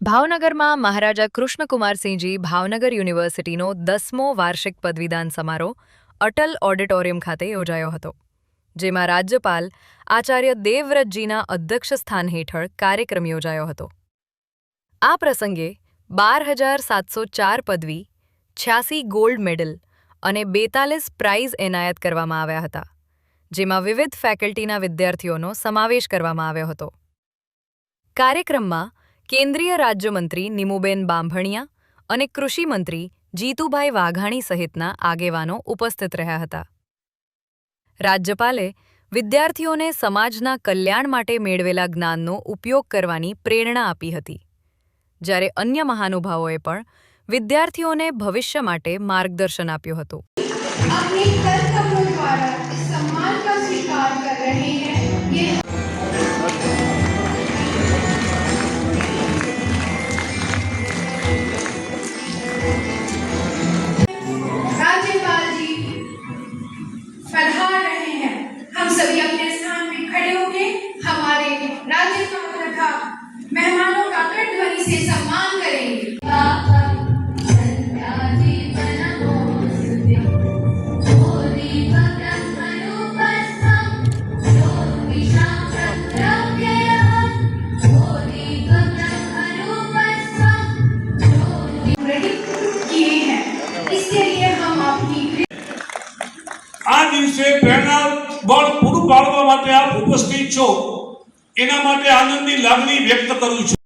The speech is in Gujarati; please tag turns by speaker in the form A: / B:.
A: ભાવનગરમાં મહારાજા કૃષ્ણકુમારસિંહજી ભાવનગર યુનિવર્સિટીનો 10મો વાર્ષિક પદવીદાન સમારોહ અટલ ઓડિટોરિયમ ખાતે યોજાયો હતો, જેમાં રાજ્યપાલ આચાર્ય દેવવ્રતજીના અધ્યક્ષસ્થાન હેઠળ કાર્યક્રમ યોજાયો હતો. આ પ્રસંગે 12,704 પદવી, 86 ગોલ્ડ મેડલ અને 42 પ્રાઇઝ એનાયત કરવામાં આવ્યા હતા, જેમાં વિવિધ ફેકલ્ટીના વિદ્યાર્થીઓનો સમાવેશ કરવામાં આવ્યો હતો. કાર્યક્રમમાં કેન્દ્રીય રાજ્યમંત્રી નિમુબેન બાંભણિયા અને કૃષિ મંત્રી જીતુભાઈ વાઘાણી સહિતના આગેવાનો ઉપસ્થિત રહ્યા હતા. રાજ્યપાલે વિદ્યાર્થીઓને સમાજના કલ્યાણ માટે મેળવેલા જ્ઞાનનો ઉપયોગ કરવાની પ્રેરણા આપી હતી, જ્યારે અન્ય મહાનુભાવોએ પણ વિદ્યાર્થીઓને ભવિષ્ય માટે માર્ગદર્શન આપ્યું હતું.
B: अपने कर्तव्यों द्वारा इस सम्मान का स्वीकार कर रहे हैं. ये राज्यपाल जी पधार रहे हैं. हम सभी अपने स्थान पे खड़े होकर हमारे राज्यपाल तथा मेहमानों का कड़ध्वनि से सम्मान करेंगे.
C: આ દિવસે પ્રેરણા બળ પૂરું પાડવા માટે આપ ઉપસ્થિત છો, એના માટે આનંદની લાગણી વ્યક્ત કરું છું.